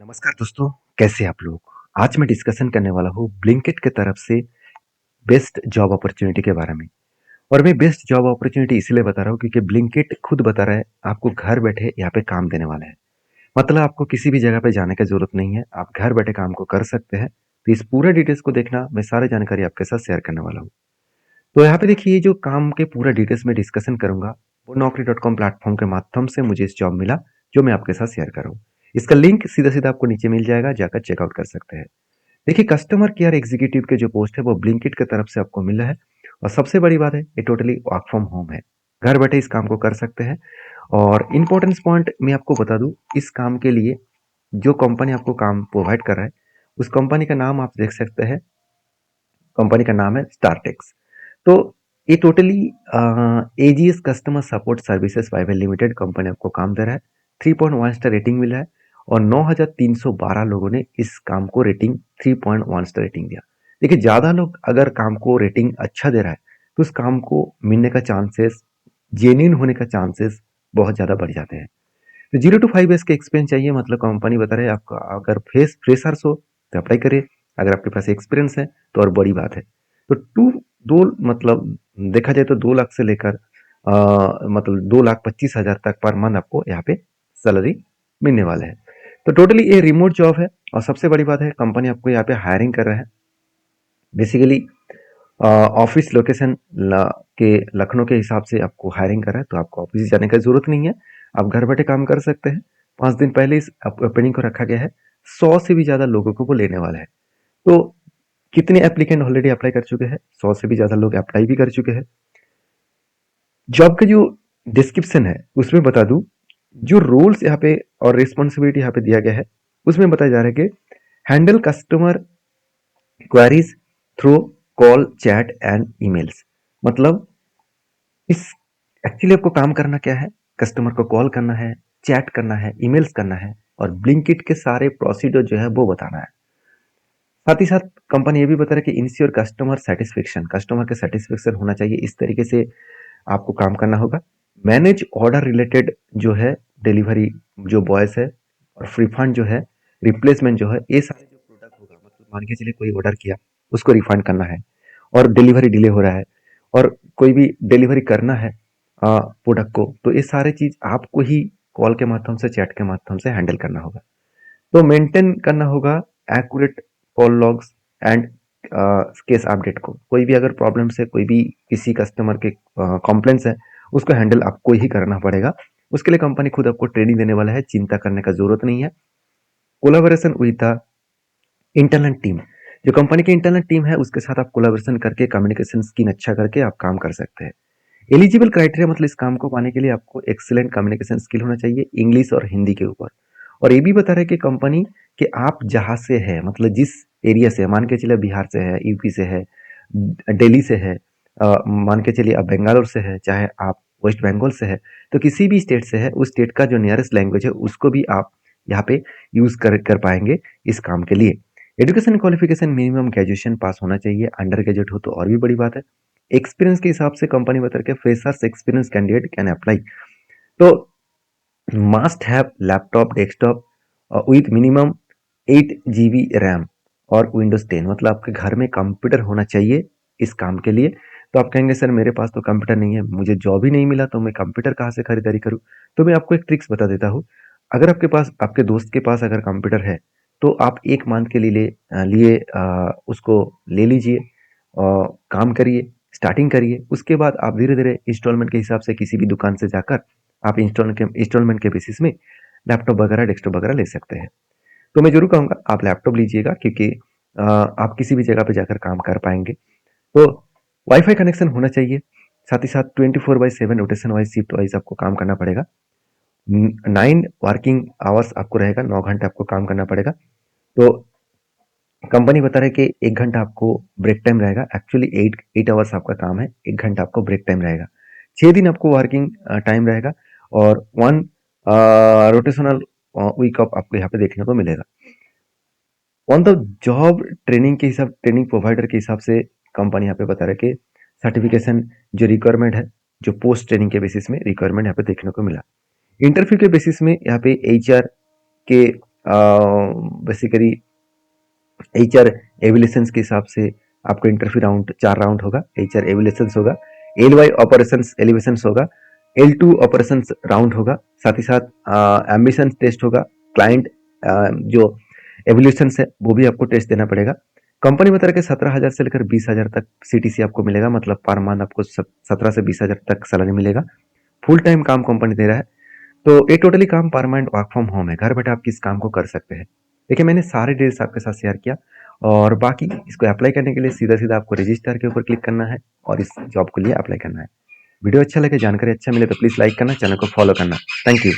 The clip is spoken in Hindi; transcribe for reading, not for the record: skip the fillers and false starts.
नमस्कार दोस्तों, कैसे हैं आप लोग? आज मैं डिस्कशन करने वाला हूँ ब्लिंकिट की तरफ से बेस्ट जॉब अपॉर्चुनिटी के बारे में। और मैं बेस्ट जॉब अपॉर्चुनिटी इसलिए बता रहा हूँ क्योंकि ब्लिंकिट खुद बता रहा है आपको घर बैठे यहाँ पे काम देने वाला है। मतलब आपको किसी भी जगह पे जाने की जरूरत नहीं है, आप घर बैठे काम को कर सकते हैं। तो इस पूरे डिटेल्स को देखना, मैं सारी जानकारी आपके साथ शेयर करने वाला हूँ। तो यहाँ पे देखिए, ये जो काम के पूरा डिटेल्स में डिस्कशन करूंगा वो Naukri.com प्लेटफॉर्म के माध्यम से मुझे इस जॉब मिला, जो मैं आपके साथ शेयर करूँ। इसका लिंक सीधा सीधा आपको नीचे मिल जाएगा, जाकर चेकआउट कर सकते हैं। देखिए, कस्टमर केयर एग्जीक्यूटिव के जो पोस्ट है वो ब्लिंकिट की तरफ से आपको मिला है। और सबसे बड़ी बात है, ये टोटली वर्क फ्रॉम होम है। घर बैठे इस काम को कर सकते हैं। और इम्पोर्टेंस पॉइंट मैं आपको बता दूं, इस काम के लिए जो कंपनी आपको काम प्रोवाइड कर रहा है, उस कंपनी का नाम आप देख सकते हैं। कंपनी का नाम है स्टारटेक्स। तो ये totally AGS customer support services private limited company आपको काम दे रहा है। 3.1 स्टार रेटिंग मिला है। और 9,312 लोगों ने इस काम को रेटिंग 3.1 स्टार रेटिंग दिया। देखिए, ज़्यादा लोग अगर काम को रेटिंग अच्छा दे रहा है तो उस काम को मिलने का चांसेस, जेन्युइन होने का चांसेस बहुत ज़्यादा बढ़ जाते हैं। तो 0 to 5 years का एक्सपीरियंस चाहिए, मतलब कंपनी बता रहे हैं आपका अगर फ्रेशर्स हो तो अप्लाई करिए। अगर आपके पास एक्सपीरियंस है तो और बड़ी बात है। तो दो मतलब देखा जाए तो 2 लाख से लेकर मतलब 2,25,000 तक पर मंथ आपको यहाँ पे सैलरी मिलने वाला है। तो टोटली ये रिमोट जॉब है। और सबसे बड़ी बात है, कंपनी आपको यहाँ पे हायरिंग कर रहा है। बेसिकली ऑफिस लोकेशन के लखनऊ के हिसाब से आपको हायरिंग करा है, तो आपको ऑफिस जाने की जरूरत नहीं है। आप घर बैठे काम कर सकते हैं। 5 दिन पहले इस ओपनिंग को रखा गया है। 100 से भी ज्यादा लोगों को वो लेने वाला है। तो कितने एप्लीकेंट ऑलरेडी अप्लाई कर चुके हैं? 100 से भी ज्यादा लोग अप्लाई भी कर चुके हैं। जॉब का जो डिस्क्रिप्शन है उसमें बता दूं, जो रूल्स यहाँ पे और रिस्पॉन्सिबिलिटी यहाँ पे दिया गया है, उसमें बताया जा रहा है कि handle customer queries through call, chat and emails. मतलब इस एक्चुअली आपको काम करना क्या है? कस्टमर को कॉल करना है, चैट करना है, ईमेल्स करना है, और ब्लिंकिट के सारे प्रोसीजर जो है वो बताना है। साथ ही साथ कंपनी ये भी बता रहा है कि इंश्योर कस्टमर सेटिस्फेक्शन, कस्टमर के सेटिस्फेक्शन होना चाहिए, इस तरीके से आपको काम करना होगा। मैनेज ऑर्डर रिलेटेड जो है, डिलीवरी जो बॉयज है, और रिफंड जो है, रिप्लेसमेंट जो है, ये सारे जो प्रोडक्ट होगा, मतलब मान के चलिए कोई ऑर्डर किया, उसको रिफंड करना है और डिलीवरी डिले हो रहा है, और कोई भी डिलीवरी करना है प्रोडक्ट को, तो ये सारे चीज आपको ही कॉल के माध्यम से, चैट के माध्यम से हैंडल करना होगा। तो मेंटेन करना होगा accurate call logs and case update को। कोई भी अगर प्रॉब्लम है, कोई भी किसी कस्टमर के कॉम्प्लेंट्स है, उसको हैंडल आपको ही करना पड़ेगा। उसके लिए कंपनी खुद आपको ट्रेनिंग देने वाला है, चिंता करने का जरूरत नहीं है। Collaboration with the internal team, जो कंपनी की इंटरनल टीम है उसके साथ आप कोलाबोरेशन करके, कम्युनिकेशन स्किल अच्छा करके आप काम कर सकते हैं। एलिजिबल क्राइटेरिया, मतलब इस काम को पाने के लिए आपको एक्सीलेंट कम्युनिकेशन स्किल होना चाहिए इंग्लिश और हिंदी के ऊपर। और ये भी बता रहे कि कंपनी कि आप जहाँ से है, मतलब जिस एरिया से, मान के चलिए बिहार से है, यूपी से है, दिल्ली से है, मान के चलिए आप बेंगालोर से है, चाहे आप वेस्ट बंगाल से है, तो किसी भी स्टेट से है, उस स्टेट का जो नियरेस्ट लैंग्वेज है उसको भी आप यहाँ पे यूज कर पाएंगे इस काम के लिए। Education qualification minimum graduation pass होना चाहिए, अंडर ग्रेजुएट हो तो और भी बड़ी बात है। एक्सपीरियंस के हिसाब से कंपनी बता के freshers experience candidate can apply. तो must have laptop desktop with minimum 8 GB RAM और विंडोज 10, मतलब आपके घर में कंप्यूटर होना चाहिए इस काम के लिए। तो आप कहेंगे सर मेरे पास तो कंप्यूटर नहीं है, मुझे जॉब ही नहीं मिला, तो मैं कंप्यूटर कहाँ से खरीदारी करूँ? तो मैं आपको एक ट्रिक्स बता देता हूँ। अगर आपके पास, आपके दोस्त के पास अगर कंप्यूटर है, तो आप 1 मंथ के लिए उसको ले लीजिए और काम करिए, स्टार्टिंग करिए। उसके बाद आप धीरे धीरे इंस्टॉलमेंट के हिसाब से किसी भी दुकान से जाकर आप इंस्टॉलमेंट के बेसिस में लैपटॉप वगैरह, डेस्कटॉप वगैरह ले सकते हैं। तो मैं जरूर कहूँगा आप लैपटॉप लीजिएगा, क्योंकि आप किसी भी जगह पे जाकर काम कर पाएंगे। तो वाईफाई कनेक्शन होना चाहिए। साथ ही साथ 24/7 रोटेशन वाइज, शिफ्ट वाइज आपको काम करना पड़ेगा। 9 वर्किंग आवर्स आपको रहेगा, 9 घंटे आपको काम करना पड़ेगा। तो कंपनी बता रहे कि 1 घंटा आपको ब्रेक टाइम रहेगा। एक्चुअली 8 8 आवर्स आपका काम है, 1 घंटा आपको ब्रेक टाइम रहेगा। 6 दिन आपको वर्किंग टाइम रहेगा। और 1 रोटेशनल वीक ऑफ आपको यहाँ पे देखने को मिलेगा। ऑन द जॉब ट्रेनिंग के हिसाब, ट्रेनिंग प्रोवाइडर के हिसाब से कंपनी यहाँ पे बता रहे कि सर्टिफिकेशन जो रिक्वायरमेंट है, जो पोस्ट ट्रेनिंग के बेसिस में रिक्वायरमेंट यहाँ पे देखने को मिला। इंटरव्यू के बेसिस में यहाँ पे HR के बेसिकली एचआर एविलेशंस के हिसाब से आपको इंटरव्यू राउंड 4 राउंड होगा। एचआर एविलेशंस होगा, एलवाई ऑपरेशंस एलिवेशंस होगा, L2 ऑपरेशंस राउंड होगा, साथ ही साथ एम्बिशन टेस्ट होगा। क्लाइंट जो एवोल्यूशंस है वो भी आपको टेस्ट देना पड़ेगा। कंपनी बता रहा है कि 17,000 से लेकर 20,000 तक सीटीसी आपको मिलेगा, मतलब पर मंथ आपको 17 से 20,000 तक सैलरी मिलेगा। फुल टाइम काम कंपनी दे रहा है। तो ये टोटली काम परमानेंट वर्क फ्रॉम होम है, घर बैठे आप इस काम को कर सकते हैं। देखिए मैंने सारे डिटेल्स आपके साथ शेयर किया, और बाकी इसको अप्लाई करने के लिए सीधा सीधा आपको रजिस्टर के ऊपर क्लिक करना है और इस जॉब के लिए अप्लाई करना है। वीडियो अच्छा लगे, जानकारी अच्छा मिले तो प्लीज़ लाइक करना, चैनल को फॉलो करना। Thank you.